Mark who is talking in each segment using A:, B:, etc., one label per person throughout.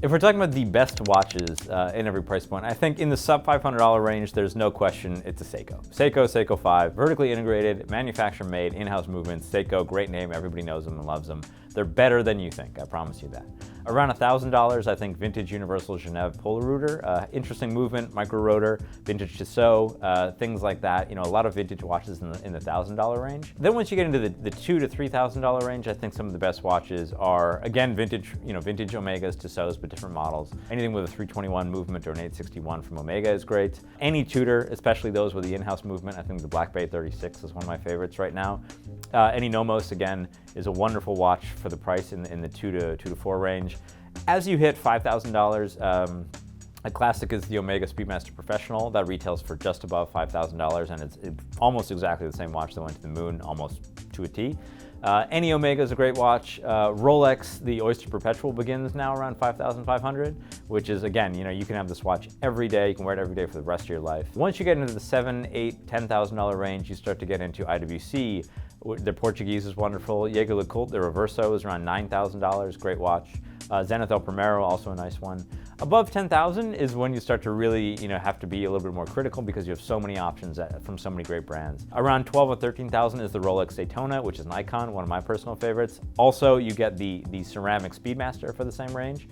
A: If we're talking about the best watches in every price point, I think in the sub $500 range, there's no question it's a Seiko. Seiko 5, vertically integrated, manufacturer made, in-house movements. Seiko, great name, everybody knows them and loves them. They're better than you think, I promise you that. Around $1,000, I think vintage Universal GENEVE POLEROUTER, interesting movement, micro rotor, vintage Tissot, things like that. You know, a lot of vintage watches in the $1,000 range. Then once you get into the $2,000 to $3,000 range, I think some of the best watches are, again, vintage, vintage Omegas, Tissots, but different models. Anything with a 321 movement or an 861 from Omega is great. Any Tudor, especially those with the in-house movement, I think the Black Bay 36 is one of my favorites right now. Any Nomos, again, is a wonderful watch for the price in the $2,000 to $4,000 range. As you hit $5,000, a classic is the Omega Speedmaster Professional. That retails for just above $5,000, and it's almost exactly the same watch that went to the moon, almost to a T. Any Omega is a great watch. Rolex, the Oyster Perpetual begins now around $5,500, which is, again, you can have this watch every day. You can wear it every day for the rest of your life. Once you get into the $7,000, $8,000, $10,000 range, you start to get into IWC. Their Portuguese is wonderful. Jaeger LeCoultre, their Reverso is around $9,000, great watch. Zenith El Primero, also a nice one. Above $10,000 is when you start to really, have to be a little bit more critical because you have so many options from so many great brands. Around $12,000 or $13,000 is the Rolex Daytona, which is an icon, one of my personal favorites. Also, you get the ceramic Speedmaster for the same range.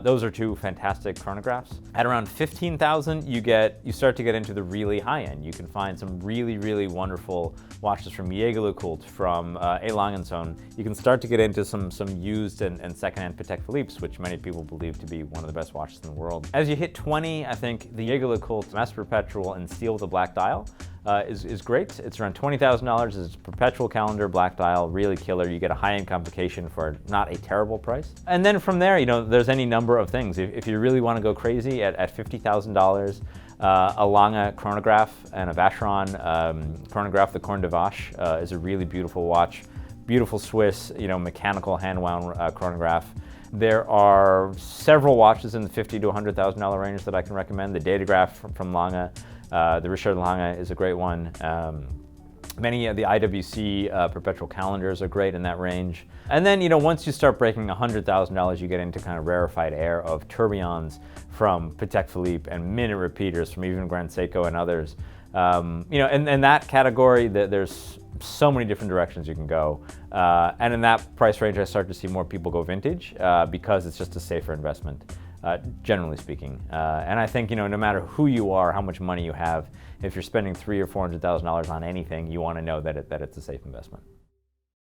A: Those are two fantastic chronographs. At around $15,000, you start to get into the really high end. You can find some really, really wonderful watches from Jaeger LeCoultre, from A. Lange & Söhne. You can start to get into some used and secondhand Patek Philippe's, which many people believe to be one of the best watches in the world. As you hit 20, I think the Jaeger LeCoultre Master Perpetual in steel with a black dial is great. It's around $20,000. It's a perpetual calendar, black dial, really killer. You get a high-end complication for not a terrible price. And then from there, there's any number of things. If you really want to go crazy at $50,000, a Lange chronograph and a Vacheron chronograph, the Corne de Vache, is a really beautiful watch. Beautiful Swiss, mechanical hand-wound chronograph. There are several watches in the $50,000 to $100,000 range that I can recommend. The Datograph from Lange, the Richard Lange is a great one. Many of the IWC perpetual calendars are great in that range. And then, once you start breaking $100,000, you get into kind of rarefied air of tourbillons from Patek Philippe and minute repeaters from even Grand Seiko and others. In that category, there's so many different directions you can go. And in that price range, I start to see more people go vintage because it's just a safer investment, generally speaking. And I think, no matter who you are, how much money you have, if you're spending $300,000 or $400,000 on anything, you want to know that it's a safe investment.